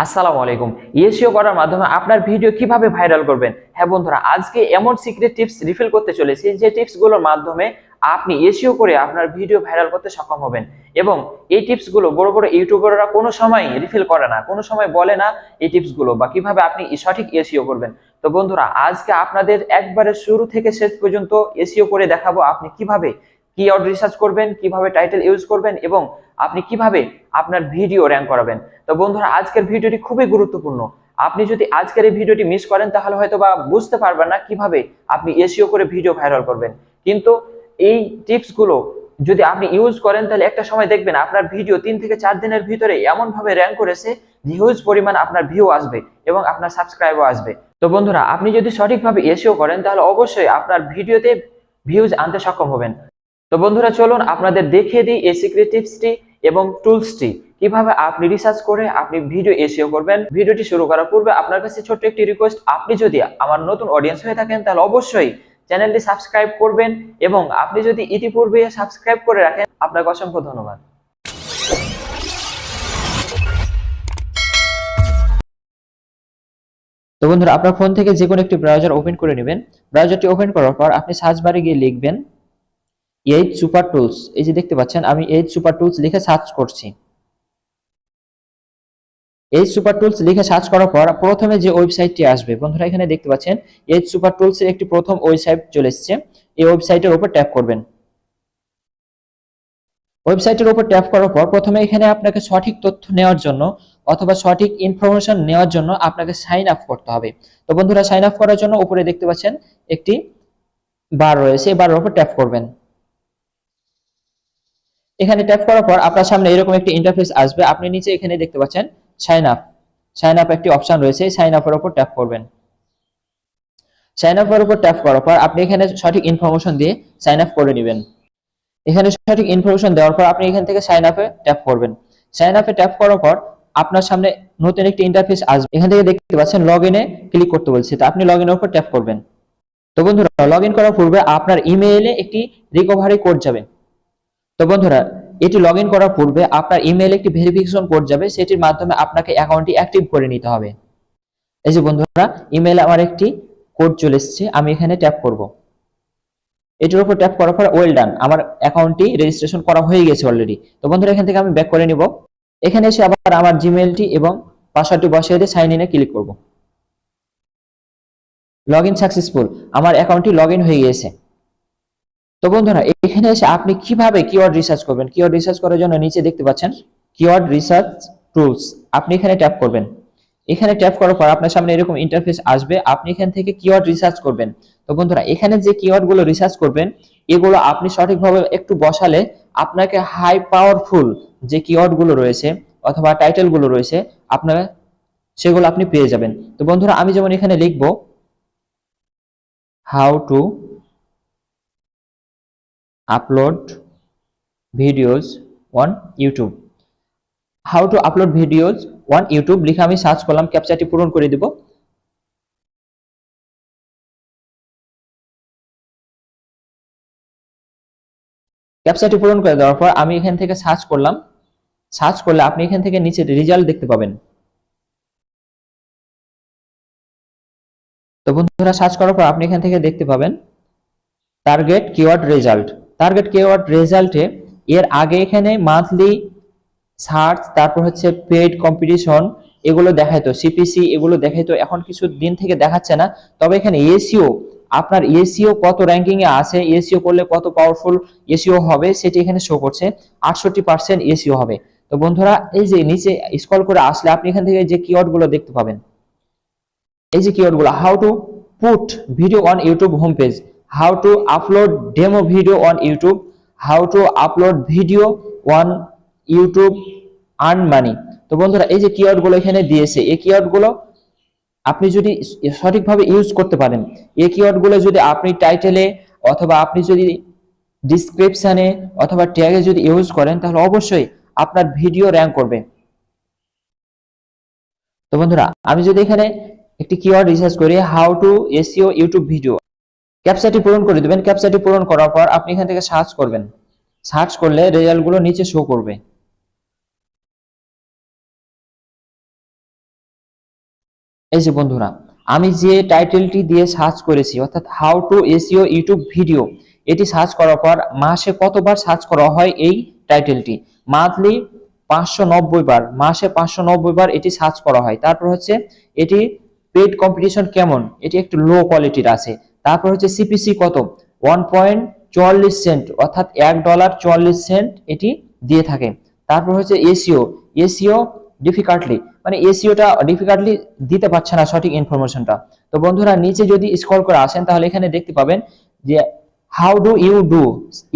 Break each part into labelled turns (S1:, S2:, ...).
S1: আসসালামু আলাইকুম। এসইও করার মাধ্যমে আপনার ভিডিও কিভাবে ভাইরাল করবেন? হ্যাঁ বন্ধুরা, আজকে এমন সিক্রেট টিপস রিভিল করতে চলেছি যে টিপসগুলোর মাধ্যমে আপনি এসইও করে আপনার ভিডিও ভাইরাল করতে সক্ষম হবেন। এবং এই টিপসগুলো বড় বড় ইউটিউবাররা কোনো সময় রিভিল করে না, কোনো সময় বলে না এই টিপসগুলো বা কিভাবে আপনি সঠিক এসইও করবেন। তো বন্ধুরা, আজকে আপনাদের একবারে শুরু থেকে শেষ পর্যন্ত এসইও করে দেখাবো আপনি কিভাবে কিওয়ার্ড রিসার্চ করবেন, কিভাবে টাইটেল ইউজ করবেন এবং আপনি কিভাবে আপনার ভিডিও র‍্যাঙ্ক করাবেন। তো বন্ধুরা, আজকের ভিডিওটি খুবই গুরুত্বপূর্ণ। আপনি যদি আজকের এই ভিডিওটি মিস করেন তাহলে হয়তো বা বুঝতে পারবেন না কিভাবে আপনি এসইও করে ভিডিও ভাইরাল করবেন। কিন্তু এই টিপসগুলো যদি আপনি ইউজ করেন তাহলে একটা সময় দেখবেন আপনার ভিডিও 3 থেকে 4 দিনের ভিতরে এমন ভাবে র‍্যাঙ্ক করেছে যে হিউজ পরিমাণ আপনার ভিউ আসবে এবং আপনার সাবস্ক্রাইবও আসবে। তো বন্ধুরা, আপনি যদি সঠিকভাবে এসইও করেন তাহলে অবশ্যই আপনার ভিডিওতে ভিউজ আনতে সক্ষম হবেন। তো বন্ধুরা, চলুন আপনাদের দেখিয়ে দিই এই সিক্রেট টিপসটি এবং টুলসটি কিভাবে আপনি রিসার্চ করে আপনি ভিডিও এসইও করবেন। ভিডিওটি শুরু করার পূর্বে আপনার কাছে ছোট্ট একটি রিকোয়েস্ট, আপনি যদি আমার নতুন অডিয়েন্স হয়ে থাকেন তাহলে অবশ্যই চ্যানেলটি সাবস্ক্রাইব করবেন এবং আপনি যদি ইতিপূর্বে সাবস্ক্রাইব করে রাখেন আপনাকে অসংখ্য ধন্যবাদ। তো বন্ধুরা, আপনার ফোন থেকে যে কোনো একটি ব্রাউজার ওপেন করে নেবেন। ব্রাউজারটি ওপেন করার পর আপনি সার্চ বারে গিয়ে লিখবেন এইচ সুপার টুলস। এই যে দেখতে পাচ্ছেন আমি এইচ সুপার টুলস লিখে সার্চ করছি। এইচ সুপার টুলস লিখে সার্চ করার পর প্রথমে যে ওয়েবসাইটটি আসবে, বন্ধুরা এখানে দেখতে পাচ্ছেন এইচ সুপার টুলস এর একটি প্রথম ওয়েবসাইট চলে এসেছে। এই ওয়েবসাইটের উপর ট্যাপ করবেন। ওয়েবসাইটের উপর ট্যাপ করার পর প্রথমে এখানে আপনাকে সঠিক তথ্য নেওয়ার জন্য অথবা সঠিক ইনফরমেশন নেওয়ার জন্য আপনাকে সাইন আপ করতে হবে। তো বন্ধুরা, সাইন আপ করার জন্য উপরে দেখতে পাচ্ছেন একটি বার রয়েছে, এই বারের উপর ট্যাপ করবেন। এখানে ট্যাপ করার পর আপনার সামনে এরকম একটি ইন্টারফেস আসবে। আপনি নিচে এখানে দেখতে পাচ্ছেন সাইন আপ একটি অপশন রয়েছে, সাইন আপের উপর ট্যাপ করবেন। সাইন আপের উপর ট্যাপ করার পর আপনি এখানে সঠিক ইনফরমেশন দিয়ে সাইন আপ করে নেবেন। এখানে সঠিক ইনফরমেশন দেওয়ার পর আপনি এখান থেকে সাইন আপে ট্যাপ করবেন। সাইন আপে ট্যাপ করার পর আপনার সামনে নতুন একটি ইন্টারফেস আসবে। এখান থেকে দেখতে পাচ্ছেন লগইনে ক্লিক করতে বলছে, তো আপনি লগইনের উপর ট্যাপ করবেন। তো বন্ধুরা, লগইন করার পূর্বে আপনার ইমেইলে একটি রিকভারি কোড যাবে। তো বন্ধুরা, এটি লগইন করার পূর্বে আপনার ইমেইলে একটি ভেরিফিকেশন কোড যাবে, সেটির মাধ্যমে আপনাকে অ্যাকাউন্টটি অ্যাক্টিভ করে নিতে হবে। এই যে বন্ধুরা, ইমেইলে আমার একটি কোড চলে এসেছে, আমি এখানে ট্যাপ করব। এটির উপর ট্যাপ করার পর ওয়েল ডান, আমার অ্যাকাউন্টটি রেজিস্ট্রেশন করা হয়ে গেছে অলরেডি। তো বন্ধুরা, এখান থেকে আমি ব্যাক করে নিব। এখানে এসে আবার আমার জিমেইলটি এবং পাসওয়ার্ডটি বসিয়ে দিয়ে সাইন ইনে ক্লিক করব। লগইন সাকসেসফুল, আমার অ্যাকাউন্টটি লগইন হয়ে গিয়েছে। তো বন্ধুরা, এখানে এসে আপনি কিভাবে কিওয়ার্ড রিসার্চ করবেন। কিওয়ার্ড রিসার্চ করার জন্য নিচে দেখতে পাচ্ছেন কিওয়ার্ড রিসার্চ টুলস, আপনি এখানে ট্যাপ করবেন। এখানে ট্যাপ করার পর আপনার সামনে এরকম ইন্টারফেস আসবে, আপনি এখান থেকে কিওয়ার্ড রিসার্চ করবেন। তো বন্ধুরা, এখানে যে কিওয়ার্ড গুলো রিসার্চ করবেন এগুলো আপনি সঠিকভাবে একটু বসালে আপনাকে হাই পাওয়ারফুল যে কিওয়ার্ড গুলো রয়েছে অথবা টাইটেল গুলো রয়েছে আপনার সেগুলো আপনি পেয়ে যাবেন। তো বন্ধুরা, আমি যেমন এখানে লিখবো how to upload videos on YouTube. How two upload videos on YouTube লিখে আমি সার্চ করলাম, ক্যাপচাটি পূরণ করে দিব। ক্যাপচাটি পূরণ করে দেওয়ার পর আমি এখান থেকে সার্চ করলাম। সার্চ করলে আপনি এখান থেকে নিচে রেজাল্ট দেখতে পাবেন। তো বন্ধুরা, সার্চ করার পর আপনি এখান থেকে দেখতে পাবেন target keyword result. Target keyword রেজাল্টে এর আগে এখানে মান্থলি সার্চ, তারপর হচ্ছে পেইড কম্পিটিশন এগুলো দেখাইতো, সিপিসি এগুলো দেখাইতো, এখন কিছু দিন থেকে দেখাচ্ছে না। তবে এখানে এসইও, আপনার এসইও কত র‍্যাঙ্কিং এ আছে, এসইও করলে কত পাওয়ারফুল এসইও হবে সেটি এখানে শো করছে। 68% এসইও হবে। তো বন্ধুরা, এই যে নিচে স্ক্রল করে আসলে আপনি এখান থেকে যে কিওয়ার্ড গুলো দেখতে পাবেন, এই যে কিওয়ার্ড গুলো how to put video on YouTube home page, how to upload demo video on YouTube, how two upload video on YouTube earn money. তো বন্ধুরা, এই যে কিওয়ার্ড গুলো এখানে দিয়েছে, এই কিওয়ার্ড গুলো আপনি যদি সঠিকভাবে ইউজ করতে পারেন, এই কিওয়ার্ড গুলো যদি আপনি টাইটেলে অথবা আপনি যদি ডিসক্রিপশনে অথবা ট্যাগে যদি ইউজ করেন তাহলে অবশ্যই আপনার ভিডিও র‍্যাঙ্ক করবে। তো বন্ধুরা, আমি যদি এখানে একটি কিওয়ার্ড রিসার্চ করি how to SEO YouTube video, ক্যাপচাটি পূরণ করে দিবেন। ক্যাপচাটি পূরণ করার পর আপনি এখান থেকে সার্চ করবেন। সার্চ করলে রেজাল্ট গুলো নিচে শো করবে। এই যে বন্ধুরা, আমি যে টাইটেলটি দিয়ে সার্চ করেছি অর্থাৎ how to SEO YouTube video, এটি সার্চ করার পর মাসে কতবার সার্চ করা হয় এই টাইটেলটি? মান্থলি 590 বার, মাসে 590 বার এটি সার্চ করা হয়। তারপর হচ্ছে এটি পেইড কম্পিটিশন কেমন, এটি একটু লো কোয়ালিটির আছে। তারপর হচ্ছে সিপিসি কত, 1.44 সেন্ট অর্থাৎ $1.44 এটি দিয়ে থাকে। তারপর হচ্ছে এসইও, এসইও ডিফিকাল্টলি, মানে এসইওটা ডিফিকাল্টলি দিতে পারছে না সঠিক ইনফরমেশনটা। তো বন্ধুরা নিচে যদি স্ক্রল করে আসেন তাহলে এখানে দেখতে পাবেন যে how do you do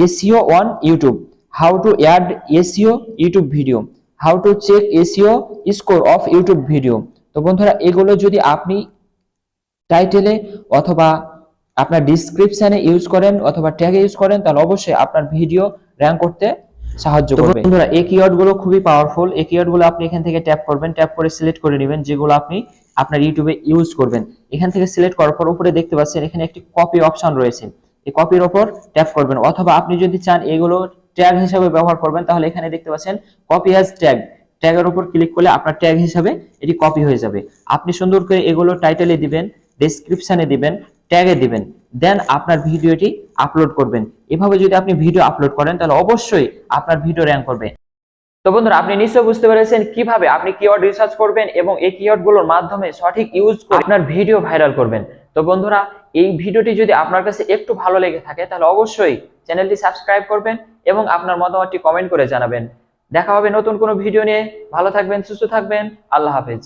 S1: SEO on YouTube, how to add SEO YouTube video, how to check SEO score of YouTube video. তো বন্ধুরা এগুলো যদি আপনি টাইটেলে অথবা আপনার ডিসক্রিপশনে ইউজ করেন অথবা ট্যাগে ইউজ করেন তাহলে অবশ্যই আপনার ভিডিও র্যাঙ্ক করতে সাহায্য করবে। বন্ধুরা এই কিওয়ার্ড গুলো খুবই পাওয়ারফুল। এই কিওয়ার্ড গুলো আপনি এখান থেকে ট্যাপ করবেন, ট্যাপ করে সিলেক্ট করে নেবেন যেগুলো আপনি আপনার ইউটিউবে ইউজ করবেন। এখান থেকে সিলেক্ট করার পর উপরে দেখতে পাচ্ছেন এখানে একটি কপি অপশন রয়েছে, এই কপির উপর ট্যাপ করবেন। অথবা আপনি যদি চান এগুলো ট্যাগ হিসেবে ব্যবহার করবেন তাহলে এখানে দেখতে পাচ্ছেন কপি অ্যাজ ট্যাগ, ট্যাগের উপর ক্লিক করলে আপনার ট্যাগ হিসেবে এটি কপি হয়ে যাবে। আপনি সুন্দর করে এগুলো টাইটেলে দিবেন, ডেসক্রিপশনে দিবেন, ট্যাগে দিবেন, দেন আপনার ভিডিওটি আপলোড করবেন। এভাবে যদি আপনি ভিডিও আপলোড করেন তাহলে অবশ্যই আপনার ভিডিও র্যাঙ্ক করবে। তো বন্ধুরা আপনি নিশ্চয়ই বুঝতে পেরেছেন কিভাবে আপনি কিওয়ার্ড রিসার্চ করবেন এবং এই কিওয়ার্ডগুলোর মাধ্যমে সঠিক ইউজ করে আপনার ভিডিও ভাইরাল করবেন। তো বন্ধুরা এই ভিডিওটি যদি আপনার কাছে একটু ভালো লেগে থাকে তাহলে অবশ্যই চ্যানেলটি সাবস্ক্রাইব করবেন এবং আপনার মতামতটি কমেন্ট করে জানাবেন। দেখা হবে নতুন কোনো ভিডিও নিয়ে। ভালো থাকবেন, সুস্থ থাকবেন, আল্লাহ হাফেজ।